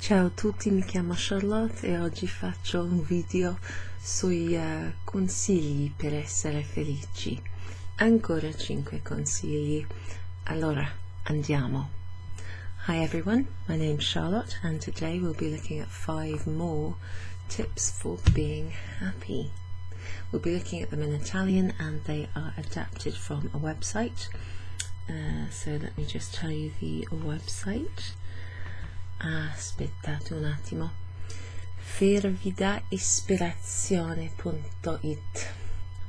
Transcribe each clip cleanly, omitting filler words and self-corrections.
Ciao a tutti, mi chiamo Charlotte e oggi faccio un video sui consigli per essere felici. Ancora 5 consigli. Allora, andiamo. Hi everyone, my name's Charlotte and today we'll be looking at 5 more tips for being happy. We'll be looking at them in Italian and they are adapted from a website. So let me just tell you the website. Aspettate un attimo. fervidaispirazione.it.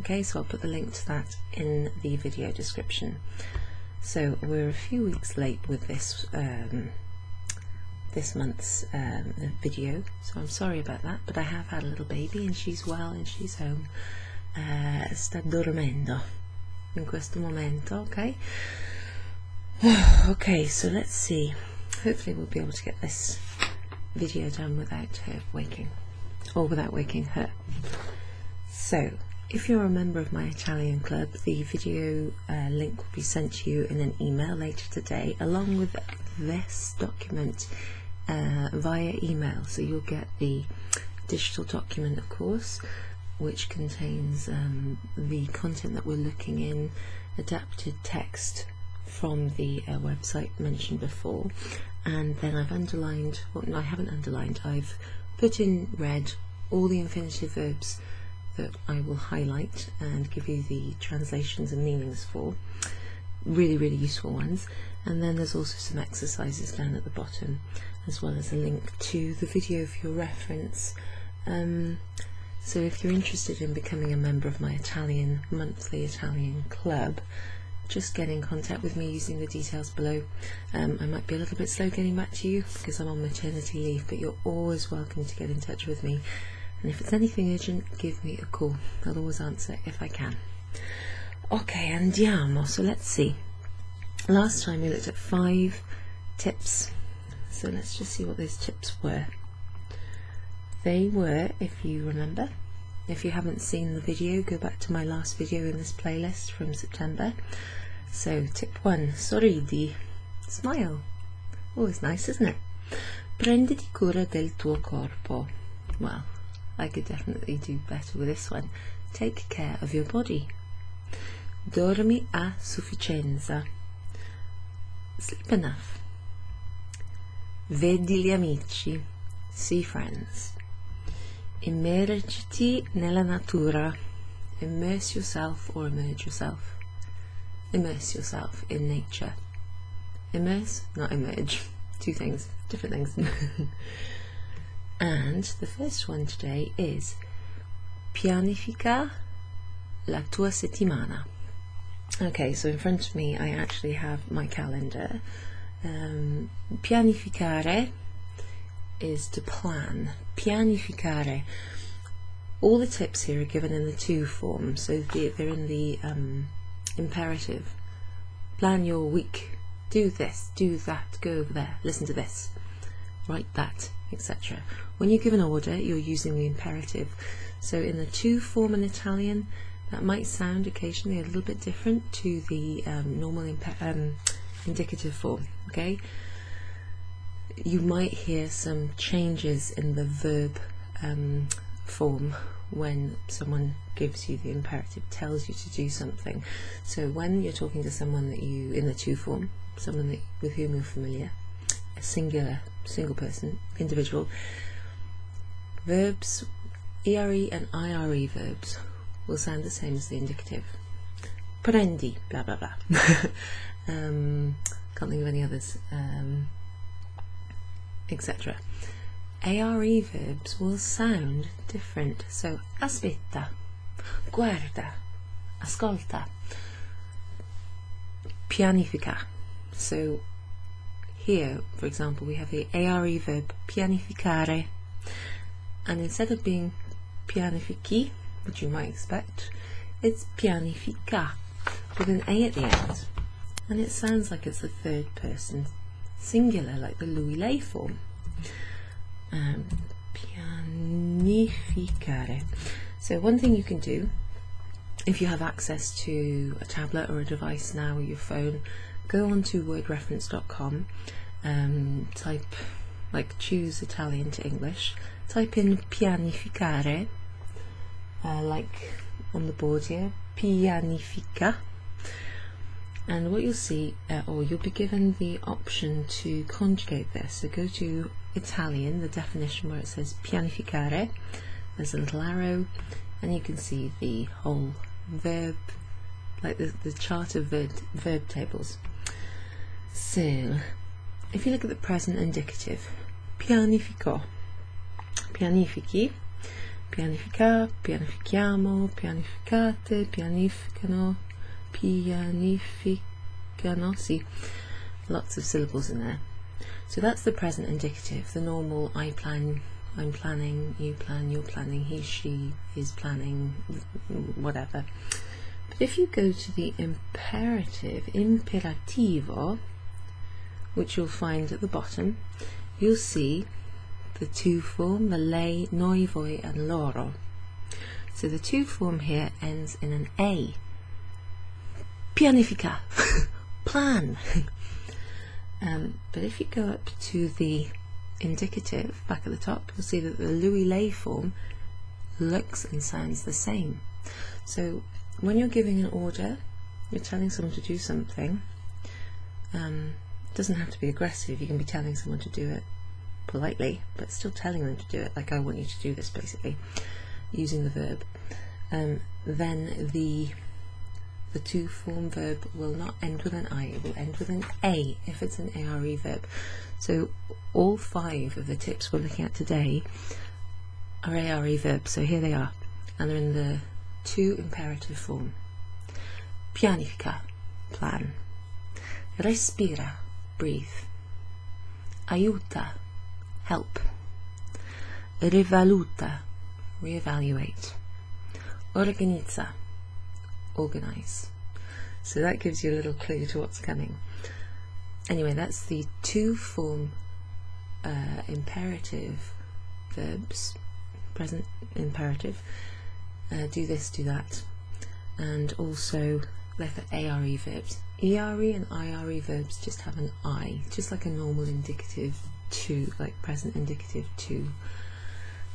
Okay, so I'll put the link to that in the video description. So we're a few weeks late with this this month's video, so I'm sorry about that, but I have had a little baby and she's well and she's home. Sta dormendo in questo momento, okay? Okay, so let's see. Hopefully we'll be able to get this video done without her waking, or without waking her. So, if you're a member of my Italian club, the video link will be sent to you in an email later today, along with this document via email. So you'll get the digital document, of course, which contains the content that we're looking in, adapted text from the website mentioned before, and then I've underlined, well no I haven't underlined, I've put in red all the infinitive verbs that I will highlight and give you the translations and meanings for. Really useful ones. And then there's also some exercises down at the bottom, as well as a link to the video for your reference. So if you're interested in becoming a member of my monthly Italian club, just get in contact with me using the details below. I might be a little bit slow getting back to you because I'm on maternity leave, but you're always welcome to get in touch with me. And if it's anything urgent, give me a call. I'll always answer if I can. Okay, andiamo. So let's see. Last time we looked at 5 tips. So let's just see what those tips were. They were, if you remember, if you haven't seen the video, go back to my last video in this playlist from September. So tip 1, sorridi, smile. Always nice, isn't it? Prenditi cura del tuo corpo. Well, I could definitely do better with this one. Take care of your body. Dormi a sufficienza. Sleep enough. Vedi gli amici. See friends. Immergiti nella natura. Immerse yourself or immerse yourself. Immerse yourself in nature. Immerse, not emerge. Two things, different things. And the first one today is pianifica la tua settimana. Okay, so in front of me I actually have my calendar. Pianificare is to plan. Pianificare. All the tips here are given in the to form, so they're in the imperative. Plan your week. Do this, do that, go over there, listen to this, write that, etc. When you give an order, you're using the imperative. So in the to form in Italian, that might sound occasionally a little bit different to the normal indicative form. Okay, you might hear some changes in the verb form when someone gives you the imperative, tells you to do something. So when you're talking to someone that you, in the to form, someone with whom you're familiar, a single person, individual, verbs, ERE and IRE verbs will sound the same as the indicative. Prendi, blah blah blah. Can't think of any others, etc. ARE verbs will sound different. So aspetta, guarda, ascolta, pianifica. So here, for example, we have the ARE verb pianificare, and instead of being pianifichi, which you might expect, it's pianifica with an A at the end, and it sounds like it's the third person singular, like the lui-lei form. Pianificare. So one thing you can do, if you have access to a tablet or a device now or your phone, go on to wordreference.com, type like choose Italian to English, type in pianificare, like on the board here, pianifica, and what you'll see, or you'll be given the option to conjugate this. So go to Italian, the definition where it says pianificare, there's a little arrow, and you can see the whole verb, like the chart of verb tables. So, if you look at the present indicative, pianificò, pianifichi, pianifica, pianifichiamo, pianificate, pianificano, pianificano. See, lots of syllables in there. So that's the present indicative, the normal I plan, I'm planning, you plan, you're planning, he, she is planning, whatever. But if you go to the imperative, imperativo, which you'll find at the bottom, you'll see the to form, the lei, noi, voi and loro. So the to form here ends in an A. Pianifica, plan. But if you go up to the indicative back at the top, you'll see that the lui lei form looks and sounds the same. So when you're giving an order, you're telling someone to do something, it doesn't have to be aggressive. You can be telling someone to do it politely, but still telling them to do it, like I want you to do this, basically, using the verb. Then the to form verb will not end with an I, it will end with an A if it's an ARE verb. So all 5 of the tips we're looking at today are ARE verbs, so here they are, and they're in the to imperative form. Pianifica, plan. Respira, breathe. Aiuta, help. Rivaluta, reevaluate. Organizza, organize. So that gives you a little clue to what's coming. Anyway, that's the to form imperative verbs, present imperative. Do this, do that, and also they're for ARE verbs. ERE and IRE verbs just have an I, just like a normal indicative to, like present indicative to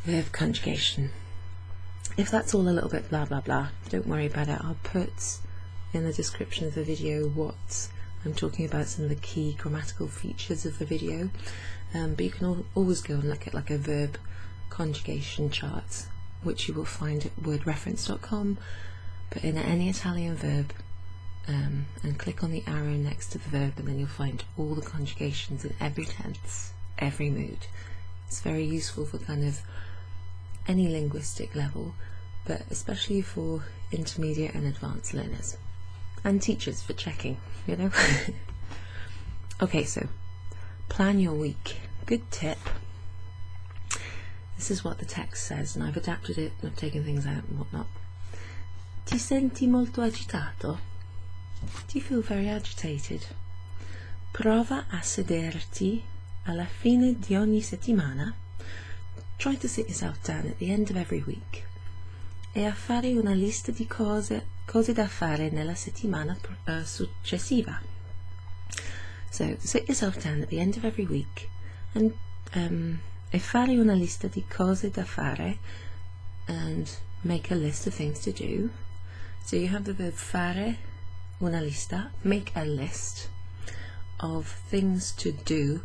verb conjugation. If that's all a little bit blah blah blah, don't worry about it. I'll put in the description of the video what I'm talking about, some of the key grammatical features of the video, but you can always go and look at like a verb conjugation chart, which you will find at wordreference.com. Put in any Italian verb and click on the arrow next to the verb, and then you'll find all the conjugations in every tense, every mood. It's very useful for kind of any linguistic level, but especially for intermediate and advanced learners and teachers for checking, you know. Okay, so plan your week. Good tip. This is what the text says, and I've adapted it, I've taken things out and whatnot. Ti senti molto agitato? Do you feel very agitated? Prova a sederti alla fine di ogni settimana. Try to sit yourself down at the end of every week e a fare una lista di cose da fare nella settimana successiva. So sit yourself down at the end of every week and e fare una lista di cose da fare, and make a list of things to do. So you have the verb fare una lista, make a list of things to do,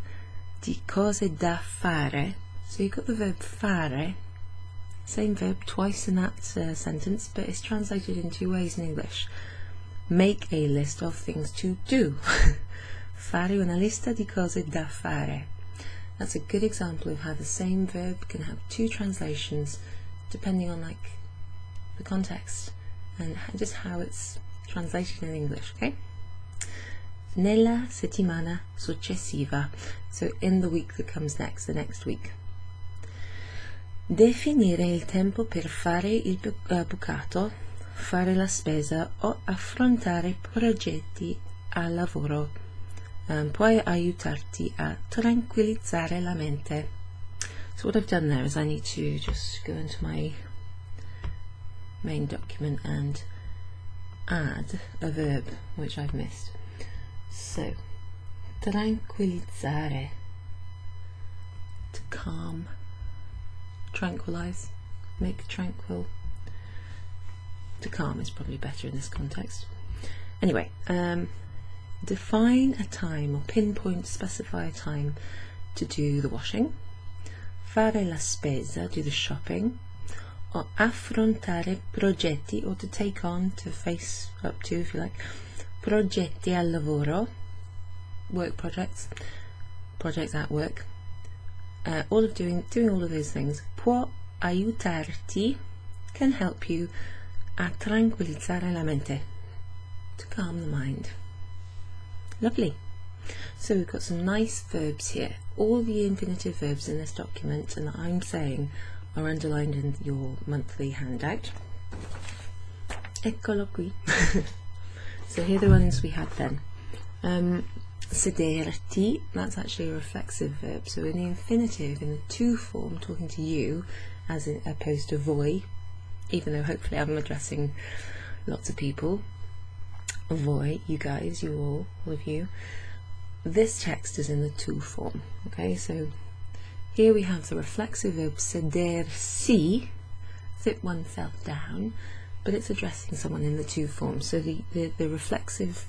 di cose da fare. So you've got the verb fare, same verb twice in that sentence, but it's translated in 2 ways in English. Make a list of things to do. Fare una lista di cose da fare. That's a good example of how the same verb can have 2 translations depending on like the context and just how it's translated in English, okay? Nella settimana successiva, so in the week that comes next, the next week. Definire il tempo per fare il bucato, fare la spesa o affrontare progetti al lavoro può aiutarti a tranquillizzare la mente. So what I've done there is I need to just go into my main document and add a verb which I've missed. So, tranquillizzare. calm, tranquilize, make tranquil. To calm is probably better in this context. Anyway, define a time or pinpoint, specify a time to do the washing. Fare la spesa, do the shopping. Or affrontare progetti, or to take on, to face up to, if you like, progetti al lavoro, work projects, projects at work. All of doing all of those things. Può aiutarti, can help you a tranquillizzare la mente, to calm the mind. Lovely. So we've got some nice verbs here. All the infinitive verbs in this document and that I'm saying are underlined in your monthly handout. Eccolo qui. So here are the ones we had then. Sederti, that's actually a reflexive verb. So in the infinitive, in the to form, talking to you, as opposed to voi, even though hopefully I'm addressing lots of people. Voi, you guys, you all of you. This text is in the to form. Okay, so here we have the reflexive verb sedersi, sit oneself down, but it's addressing someone in the to form. So the reflexive,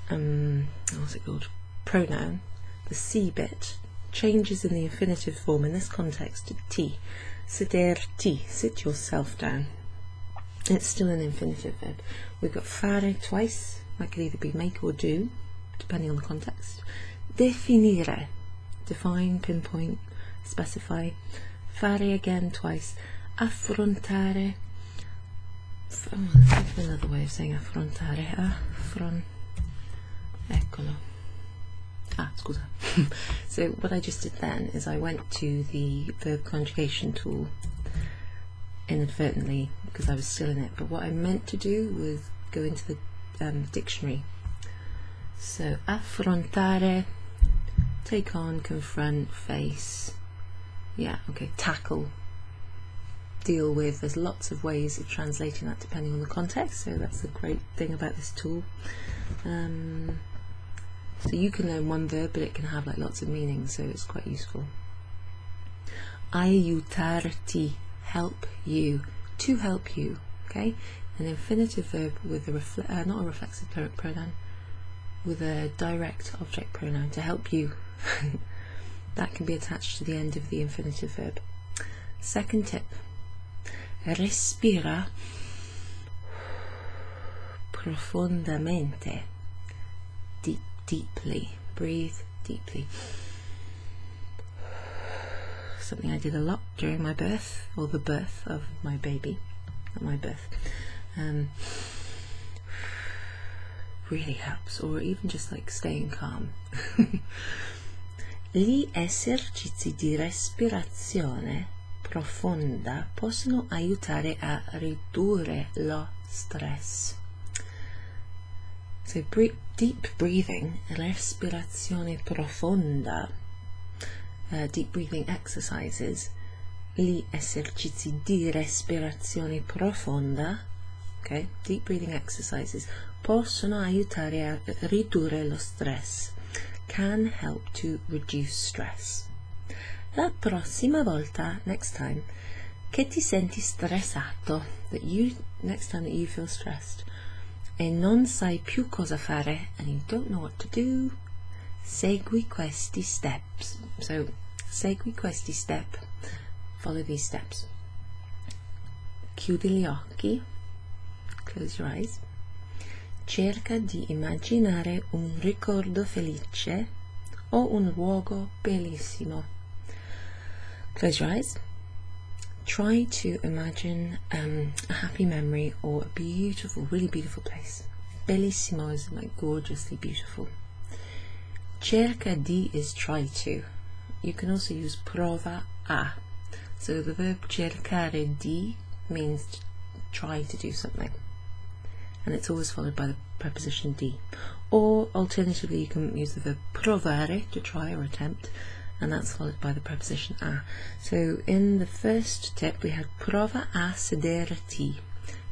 what's it called, pronoun, the si bit, changes in the infinitive form in this context to ti. Sederti, sit yourself down. It's still an infinitive verb. We've got fare twice, that could either be make or do, depending on the context. Definire, define, pinpoint, specify. Fare again twice. Affrontare, let's think of another way of saying affrontare. Eccolo. Scusa. So what I just did then is I went to the verb conjugation tool inadvertently because I was still in it, but what I meant to do was go into the dictionary. So affrontare, take on, confront, face, yeah, okay, tackle, deal with. There's lots of ways of translating that depending on the context, so that's the great thing about this tool. So you can learn one verb, but it can have like lots of meanings, so it's quite useful. Aiutarti, help you, to help you. Okay, an infinitive verb with a not a reflexive pronoun, with a direct object pronoun, to help you. That can be attached to the end of the infinitive verb. Second tip: respira profondamente. Deeply, breathe deeply. Something I did a lot during my birth, or the birth of my baby, not my birth. Really helps, or even just like staying calm. Gli esercizi di respirazione profonda possono aiutare a ridurre lo stress. So deep breathing, respirazione profonda, deep breathing exercises, gli esercizi di respirazione profonda, okay, deep breathing exercises, possono aiutare a ridurre lo stress, can help to reduce stress. La prossima volta, next time, che ti senti stressato, next time that you feel stressed, e non sai più cosa fare, and you don't know what to do, segui questi steps. So, segui questi step, follow these steps. Chiudi gli occhi, close your eyes. Cerca di immaginare un ricordo felice o un luogo bellissimo. Close your eyes. Try to imagine a happy memory or a beautiful, really beautiful place. Bellissimo is like gorgeously beautiful. Cerca di is try to. You can also use prova a. So the verb cercare di means to try to do something. And it's always followed by the preposition di. Or alternatively you can use the verb provare, to try or attempt, and that's followed by the preposition a. So in the first tip we had prova a sederti.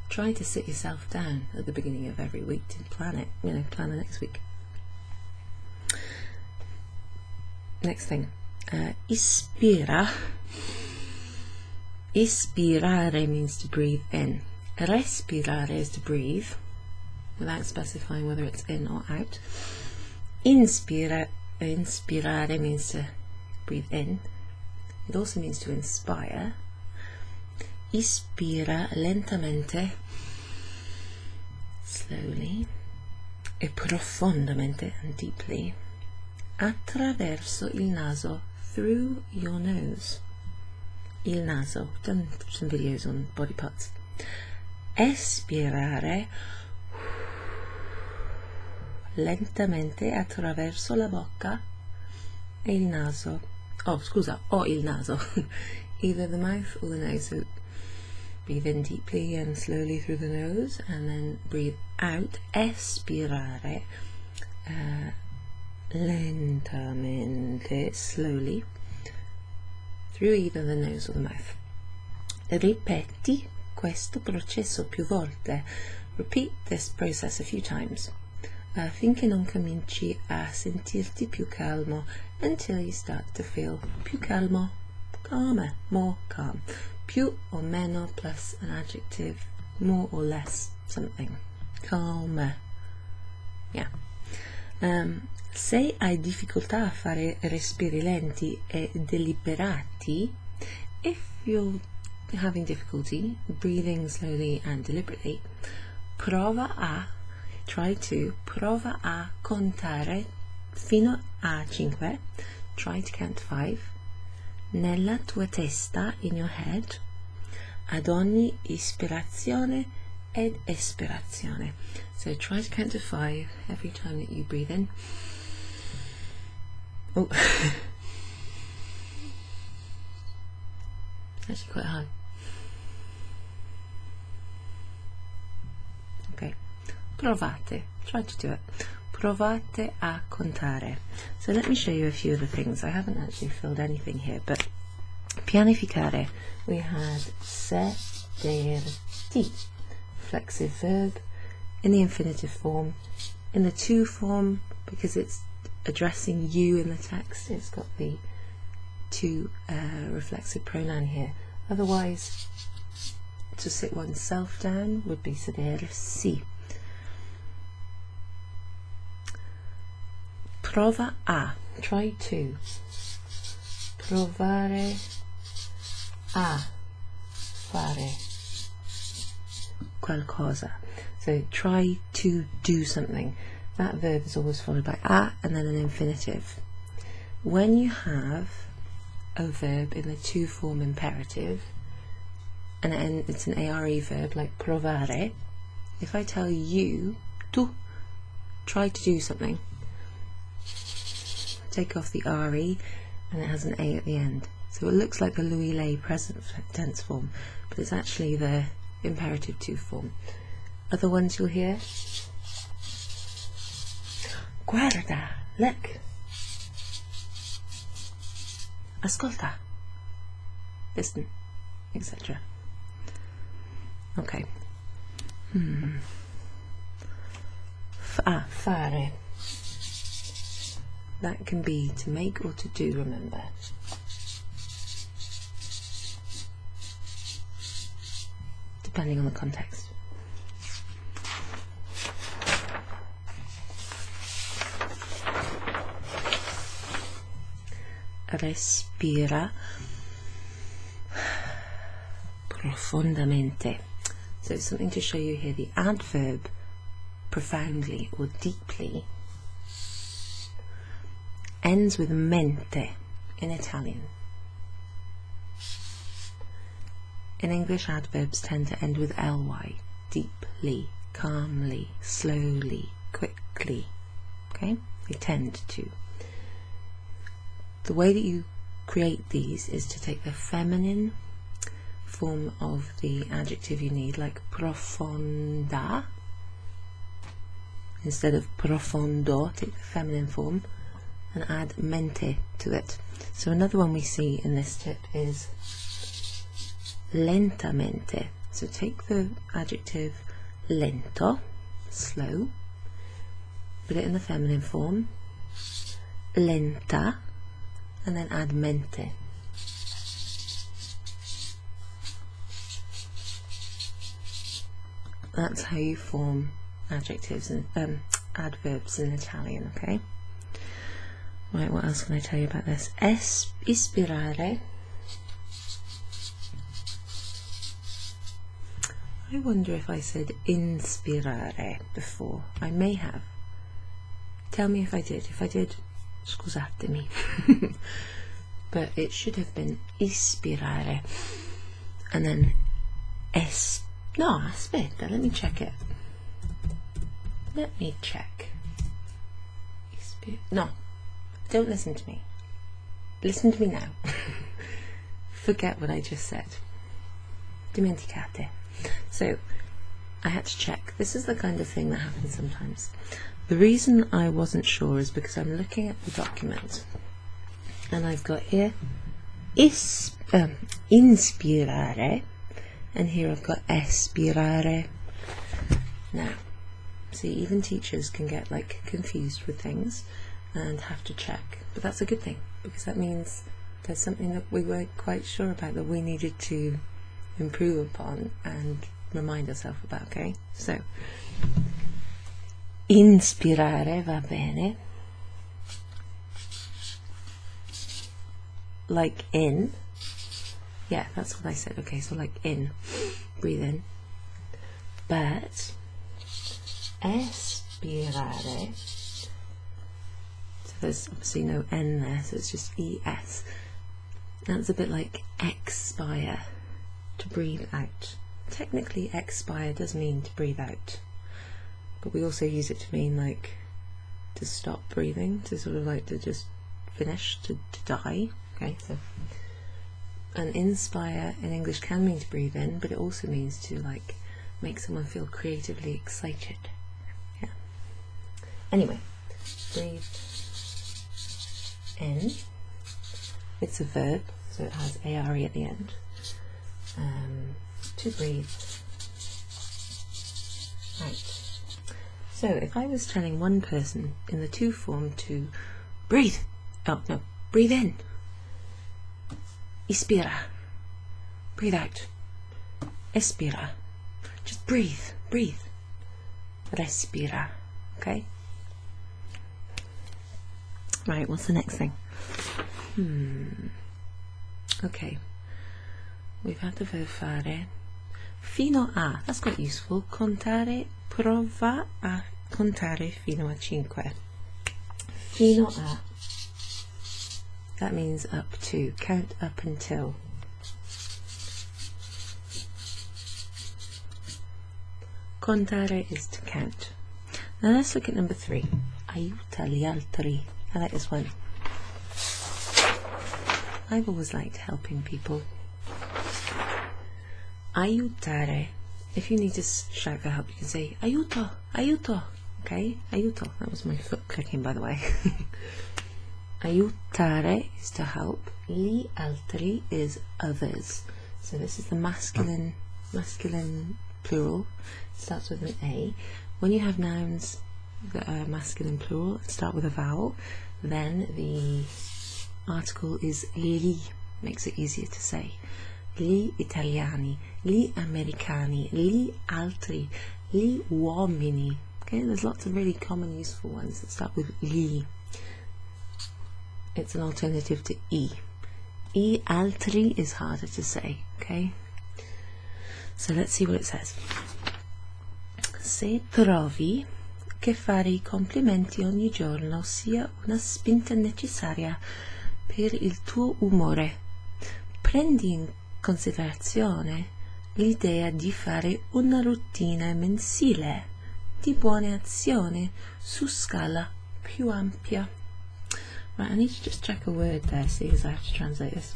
Try to sit yourself down at the beginning of every week to plan it, plan the next week. Next thing, Ispira. Ispirare means to breathe in. Respirare is to breathe, without specifying whether it's in or out. Inspirare means to breathe in. It also means to inspire. Ispira lentamente, slowly, e profondamente, and deeply, attraverso il naso, through your nose. Il naso. I've done some videos on body parts. Espirare lentamente attraverso la bocca e il naso. Oh, scusa, o il naso. Either the mouth or the nose. So breathe in deeply and slowly through the nose, and then breathe out. Espirare lentamente, slowly, through either the nose or the mouth. Ripeti questo processo più volte. Repeat this process a few times, finché non cominci a sentirti più calmo, until you start to feel più calmo, calmer, more calm. Più or meno plus an adjective, more or less something. Calmer. Yeah. Se hai difficoltà a fare respiri lenti e deliberati, if you're having difficulty breathing slowly and deliberately, prova a contare fino a 5, try to count to 5, nella tua testa, in your head, ad ogni ispirazione ed espirazione. So try to count to 5 every time that you breathe in. Oh, actually quite high. Okay, provate, try to do it. Provate a contare. So let me show you a few of the things. I haven't actually filled anything here, but pianificare, we had sederti, flexive verb, in the infinitive form. In the to form, because it's addressing you in the text, it's got the to reflexive pronoun here. Otherwise, to sit oneself down would be sedersi. Prova a, try to. Provare a fare qualcosa. So try to do something. That verb is always followed by a and then an infinitive. When you have a verb in the to form imperative, and it's an ARE verb like provare, if I tell you to try to do something, take off the RE and it has an A at the end. So it looks like the Louis Lay present tense form, but it's actually the imperative to form. Other ones you'll hear: guarda, look, ascolta, listen, etc. Okay. Fare. That can be to make or to do, remember. Depending on the context. Respira profondamente. So something to show you here, the adverb profoundly or deeply ends with mente in Italian. In English, adverbs tend to end with ly, deeply, calmly, slowly, quickly. Okay? They tend to. The way that you create these is to take the feminine form of the adjective you need, like profonda. Instead of profondo, take the feminine form and add mente to it. So another one we see in this tip is lentamente. So take the adjective lento, slow, put it in the feminine form, lenta, and then add mente. That's how you form adjectives and adverbs in Italian, okay? Right, what else can I tell you about this? Ispirare. I wonder if I said inspirare before. I may have. Tell me if I did. If I did, scusatemi. But it should have been ispirare. And then no, aspetta, let me check it. Let me check. No, don't listen to me. Listen to me now. Forget what I just said. Dimenticate. So, I had to check. This is the kind of thing that happens sometimes. The reason I wasn't sure is because I'm looking at the document and I've got here inspirare, and here I've got espirare. Now, see, even teachers can get like confused with things and have to check, but that's a good thing, because that means there's something that we weren't quite sure about that we needed to improve upon and remind ourselves about, okay? So, inspirare va bene, like in. Yeah, that's what I said. Okay, so like in, breathe in. But espirare, so there's obviously no N there, so it's just ES. That's a bit like expire, to breathe out. Technically expire does mean to breathe out, but we also use it to mean like to stop breathing, to sort of like to just finish, to die. Okay, so and inspire in English can mean to breathe in, but it also means to like make someone feel creatively excited. Yeah. Anyway, breathe in. It's a verb, so it has ARE at the end. To breathe out. So if I was telling one person in the to form to breathe, oh no, breathe in. Ispira. Breathe out. Espira. Just breathe. Breathe. Respira. Okay? Right, what's the next thing? Okay. We've had the verb fare. Fino a. That's quite useful. Contare. Prova a contare fino a 5. Fino a. That means up to. Count up until. Contare is to count. Now let's look at number 3. Aiuta gli altri. I like this one. I've always liked helping people. Aiutare. If you need to shout for help, you can say aiuto, aiuto. Okay, aiuto. That was my foot clicking, by the way. Aiutare is to help. Gli altri is others. So this is the masculine plural. It starts with an A. When you have nouns that are masculine plural, start with a vowel, then the article is li. Makes it easier to say. Gli italiani, gli americani, gli altri, gli uomini. Okay, there's lots of really common useful ones that start with gli. It's an alternative to I. I altri is harder to say, okay? So let's see what it says. Se trovi che fare I complimenti ogni giorno sia una spinta necessaria per il tuo umore, prendi in considerazione l'idea di fare una routine mensile di buone azioni su scala più ampia. Right, I need to just check a word there, see, as I have to translate this.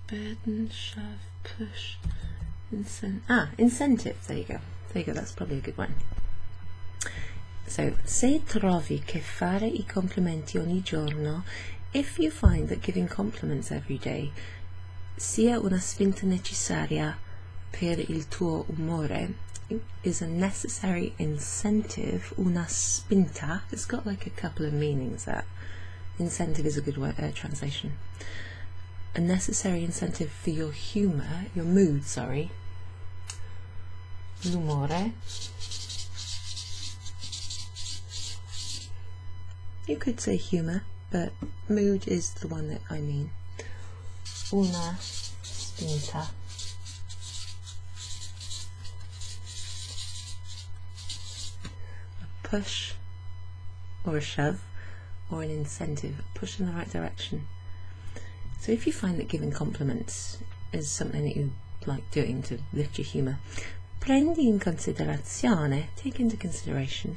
Burden, shove, push, incentive. There you go. There you go. That's probably a good one. So, se trovi che fare I complimenti ogni giorno, if you find that giving compliments every day sia una spinta necessaria per il tuo umore, is a necessary incentive, una spinta. It's got like a couple of meanings. That incentive is a good word, translation. A necessary incentive for your humour, your mood, sorry. L'umore. You could say humour, but mood is the one that I mean. Una spinta. A push or a shove or an incentive, a push in the right direction. So if you find that giving compliments is something that you like doing to lift your humour, prendi in considerazione, take into consideration,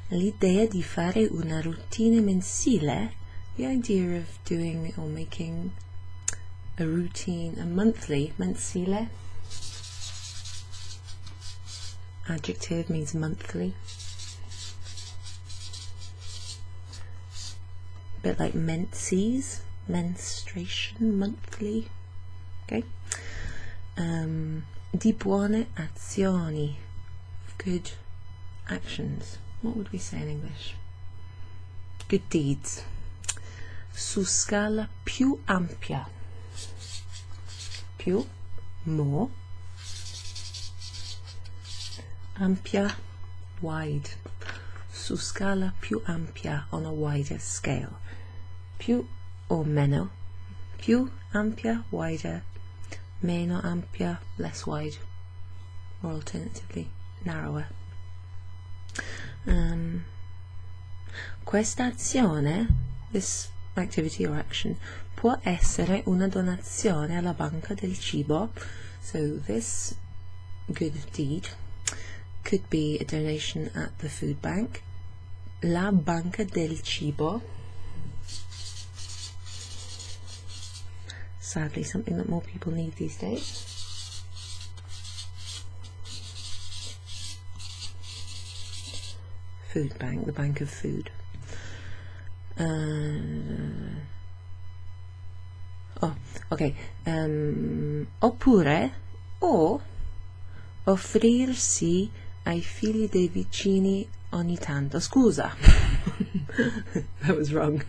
l'idea di fare una routine mensile, the idea of doing or making a routine, a monthly, mensile, adjective means monthly, a bit like menses, menstruation, monthly, okay. Di buone azioni, good actions. What would we say in English? Good deeds. Su scala più ampia. Più, more. Ampia, wide. Su scala più ampia, on a wider scale. Più or meno. Più ampia, wider. Meno ampia, less wide, or alternatively narrower. Questa azione, this activity or action, può essere una donazione alla banca del cibo. So this good deed could be a donation at the food bank. La banca del cibo. Sadly, something that more people need these days. Food bank, the bank of food. Oppure, o offrirsi ai figli dei vicini ogni tanto. Scusa, that was wrong.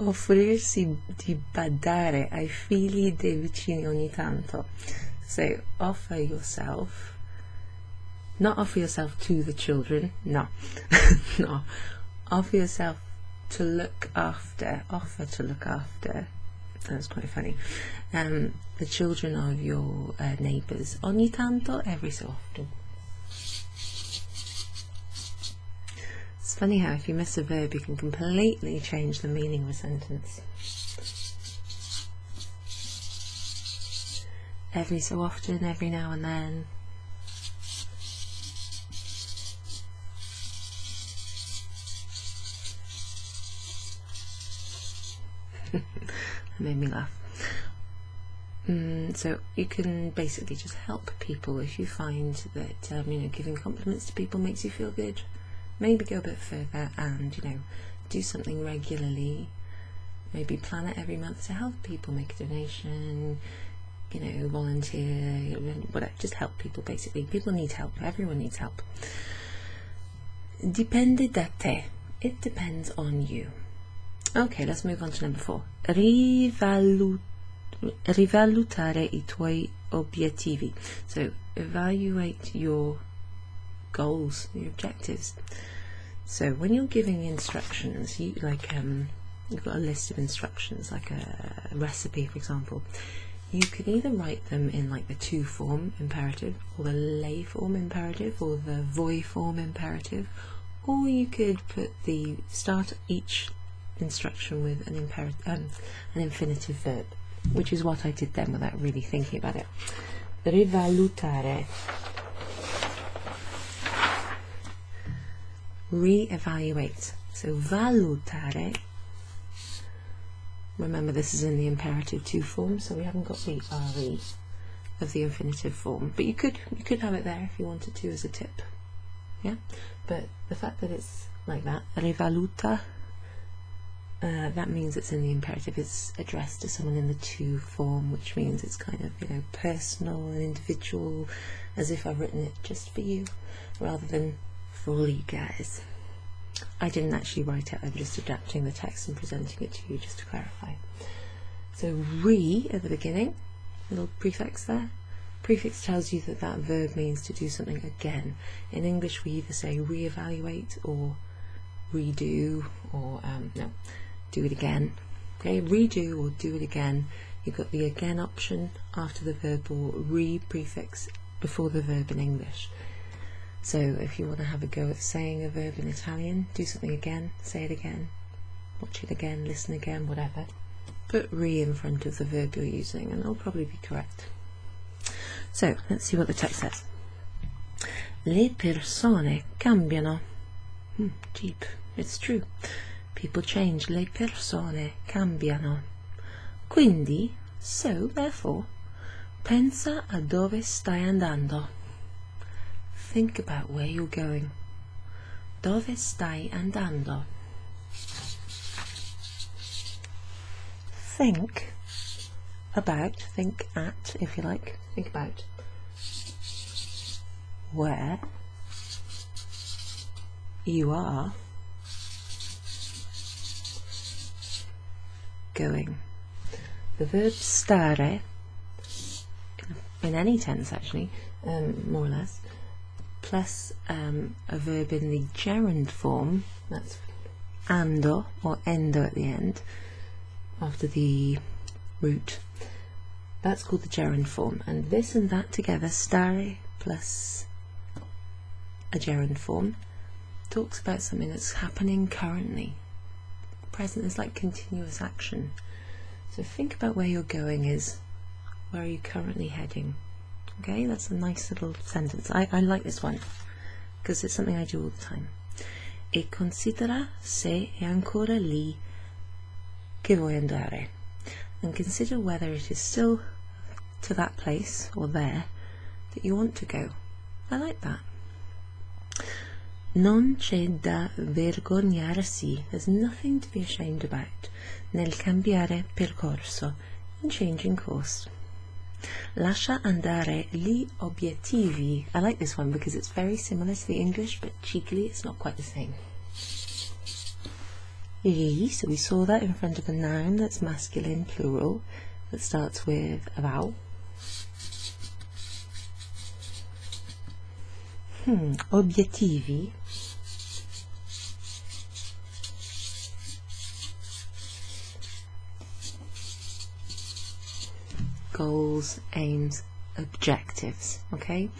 Offrirsi di badare ai figli dei vicini ogni tanto. So offer yourself, not offer yourself to the children, no. No, offer yourself to look after, offer to look after, that's quite funny, the children of your neighbours. Ogni tanto, every so often. It's funny how if you miss a verb you can completely change the meaning of a sentence. Every so often, every now and then. That made me laugh. So you can basically just help people if you find that giving compliments to people makes you feel good. Maybe go a bit further and do something regularly. Maybe plan it every month to help people, make a donation, volunteer, whatever. Just help people basically. People need help. Everyone needs help. Dipende da te. It depends on you. Okay, let's move on to number 4. Rivalutare I tuoi obiettivi. So evaluate your goals, your objectives. So when you're giving instructions, you've got a list of instructions, like a recipe, for example. You can either write them in like the to form imperative, or the lei form imperative, or the voi form imperative, or you could start each instruction with an infinitive verb, which is what I did then without really thinking about it. Rivalutare. Re-evaluate. So valutare, remember this is in the imperative to form, so we haven't got the re of the infinitive form, but you could have it there if you wanted to as a tip. Yeah, but the fact that it's like that, rivaluta, that means it's in the imperative. It's addressed to someone in the to form, which means it's kind of, you know, personal and individual, as if I've written it just for you rather than for all you guys. I didn't actually write it, I'm just adapting the text and presenting it to you just to clarify. So re at the beginning, little prefix there. Prefix tells you that that verb means to do something again. In English we either say reevaluate or redo, or no, do it again. Okay, redo or do it again. You've got the again option after the verb or re prefix before the verb in English. So if you want to have a go at saying a verb in Italian, do something again, say it again, watch it again, listen again, whatever. Put re in front of the verb you're using and it'll probably be correct. So let's see what the text says. Le persone cambiano. Deep. It's true. People change. Le persone cambiano. Quindi, so, therefore, pensa a dove stai andando. Think about where you're going. Dove stai andando? Think about, think at, if you like, think about where you are going. The verb stare, in any tense actually, more or less, plus a verb in the gerund form, that's ando or endo at the end, after the root, that's called the gerund form. And this and that together, stare plus a gerund form, talks about something that's happening currently. Present is like continuous action. So think about where you're going is, where are you currently heading? Okay, that's a nice little sentence. I like this one because it's something I do all the time. E considera se è ancora lì che vuoi andare. And consider whether it is still to that place or there that you want to go. I like that. Non c'è da vergognarsi. There's nothing to be ashamed about nel cambiare percorso, in changing course. Lascia andare gli obiettivi. I like this one because it's very similar to the English, but cheekily it's not quite the same. Gli, so we saw that in front of a noun that's masculine plural that starts with a vowel. Obiettivi. Goals, aims, objectives. Okay,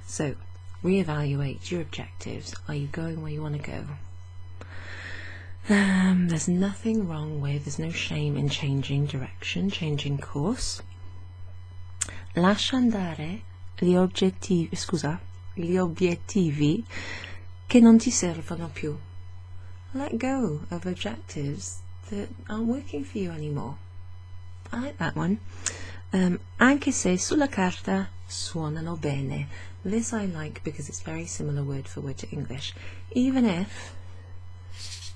so reevaluate your objectives. Are you going where you want to go? There's nothing wrong with, there's no shame in changing direction, changing course. Lascia andare gli obiettivi che non ti servono più. Let go of objectives that aren't working for you anymore. I like that one. Anche se sulla carta suonano bene. This I like because it's very similar word for word to English. Even if,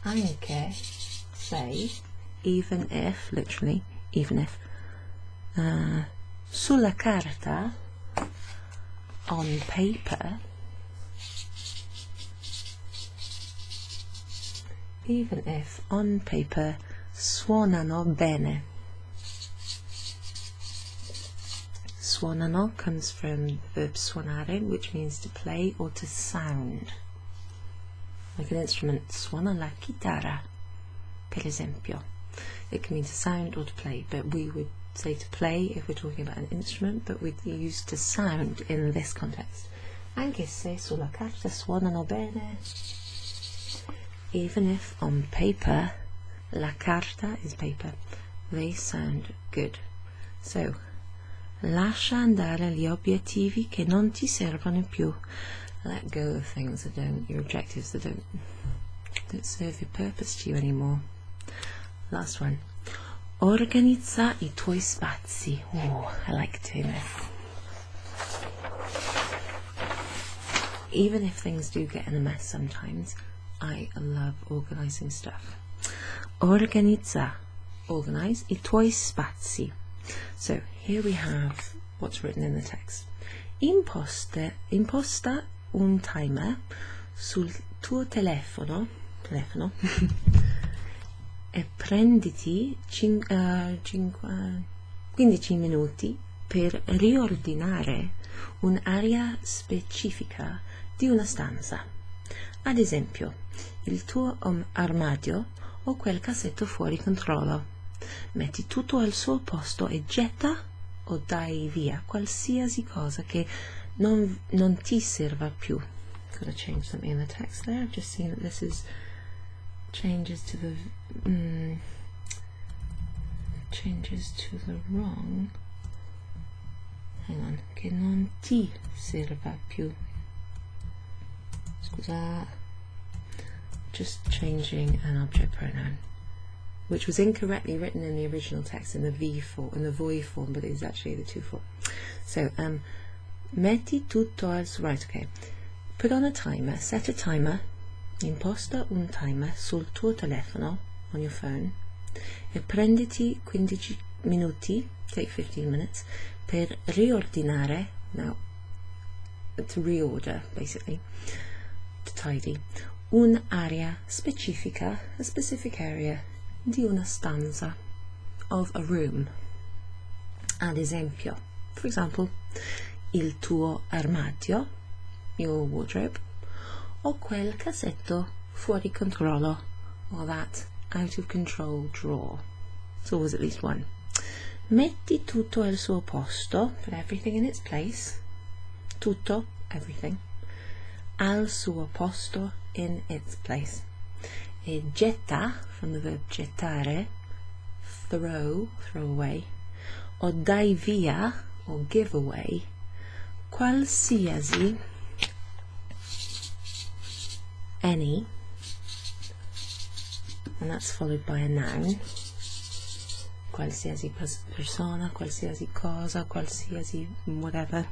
anche se, even if, literally, even if, sulla carta, on paper, even if on paper, suonano bene. Suonano comes from the verb suonare, which means to play or to sound. Like an instrument, suona la chitarra, per esempio. It can mean to sound or to play, but we would say to play if we're talking about an instrument, but we'd use to sound in this context. Anche se sulla carta suonano bene. Even if on paper, la carta is paper, they sound good. So, lascia andare gli obiettivi che non ti servono più. Let go of things that don't, your objectives that don't serve your purpose to you anymore. Last one. Organizza i tuoi spazi. Oh, I like doing this. Even if things do get in a mess sometimes, I love organising stuff. Organizza, organize, I tuoi spazi. So here we have what's written in the text. Imposta un timer sul tuo telefono e prenditi 15 minuti per riordinare un'area specifica di una stanza. Ad esempio, il tuo armadio o quel cassetto fuori controllo. Metti tutto al suo posto e getta o dai via qualsiasi cosa che non ti serva più. Gotta change something in the text there. I've just seen that this is changes to the wrong. Hang on, che non ti serva più. Scusa. Just changing an object pronoun, which was incorrectly written in the original text in the voi form, but it's actually the to form. So, metti tutto al suo right. Okay, put on a timer. Set a timer. Imposta un timer sul tuo telefono, on your phone, e prenditi 15 minuti, take 15 minutes, per riordinare, now, to reorder, basically, to tidy, un'area specifica, a specific area, di una stanza, of a room. Ad esempio, for example, il tuo armadio, your wardrobe, o quel cassetto fuori controllo, or that out of control drawer. It's always at least one. Metti tutto al suo posto, put everything in its place. Tutto, everything. Al suo posto, in its place. E getta, from the verb gettare, throw away. O dai via, or give away, qualsiasi, any, and that's followed by a noun. Qualsiasi persona, qualsiasi cosa, qualsiasi whatever.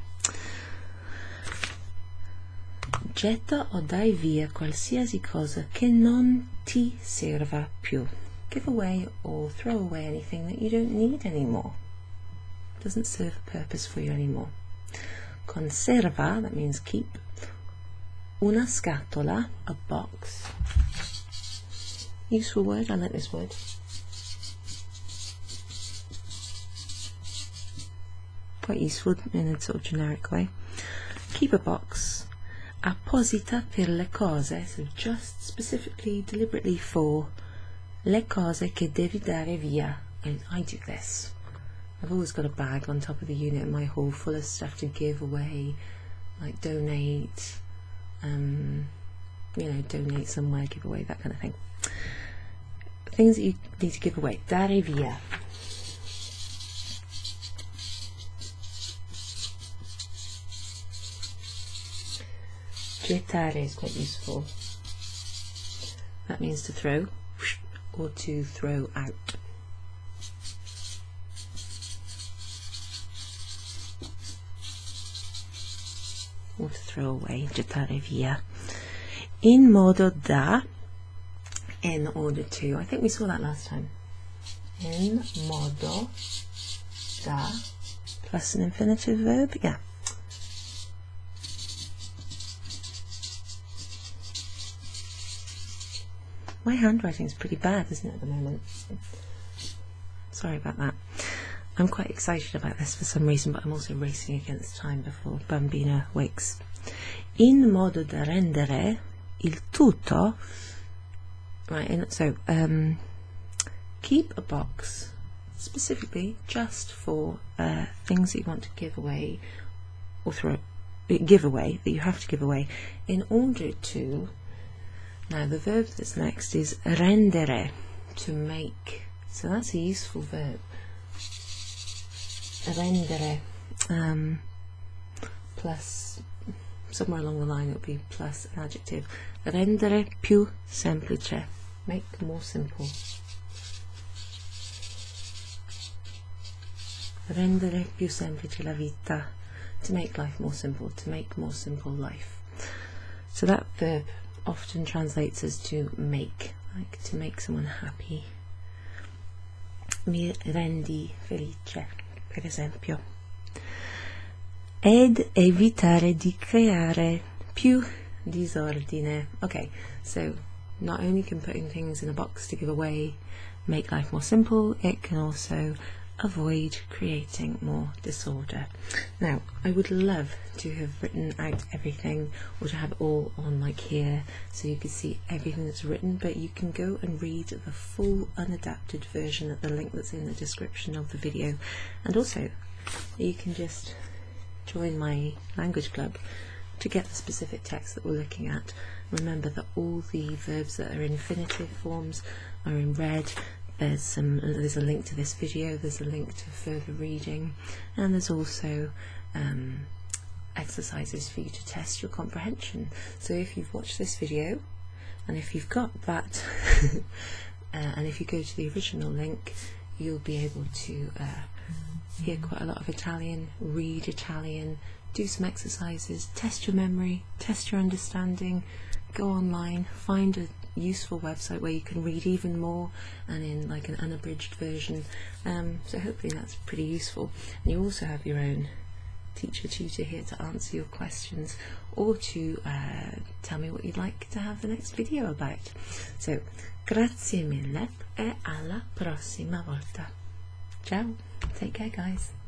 Getta o dai via qualsiasi cosa che non ti serva più. Give away or throw away anything that you don't need anymore. Doesn't serve a purpose for you anymore. Conserva, that means keep. Una scatola, a box. Useful word, I like this word. Quite useful in a sort of generic way. Keep a box. Apposita per le cose, so just specifically, deliberately for le cose che devi dare via. And I do this. I've always got a bag on top of the unit in my hall full of stuff to give away, like donate, donate somewhere, give away, that kind of thing. Things that you need to give away. Dare via. Gettare is quite useful. That means to throw or to throw out. Or to throw away, gettare via. In modo da, in order to. I think we saw that last time. In modo da, plus an infinitive verb, yeah. My handwriting is pretty bad, isn't it, at the moment? Sorry about that. I'm quite excited about this for some reason, but I'm also racing against time before Bambina wakes. In modo da rendere il tutto. Right, and so keep a box specifically just for things that you want to give away or give away, that you have to give away in order to. Now the verb that's next is rendere, to make. So that's a useful verb. Rendere, plus, somewhere along the line it will be plus an adjective. Rendere più semplice, make more simple. Rendere più semplice la vita, to make life more simple, to make more simple life. So that verb often translates as to make, like to make someone happy, mi rendi felice, per esempio. Ed evitare di creare più disordine. Okay, so not only can putting things in a box to give away make life more simple, it can also avoid creating more disorder. Now, I would love to have written out everything, or to have it all on like here so you could see everything that's written, but you can go and read the full unadapted version at the link that's in the description of the video, and also you can just join my language club to get the specific text that we're looking at. Remember that all the verbs that are infinitive forms are in red. There's a link to this video, there's a link to further reading, and there's also exercises for you to test your comprehension. So if you've watched this video, and if you've got that, and if you go to the original link, you'll be able to hear quite a lot of Italian, read Italian, do some exercises, test your memory, test your understanding, go online, find a useful website where you can read even more and in like an unabridged version. So hopefully that's pretty useful. And you also have your own teacher tutor here to answer your questions, or to tell me what you'd like to have the next video about. So grazie mille e alla prossima volta. Ciao, take care guys.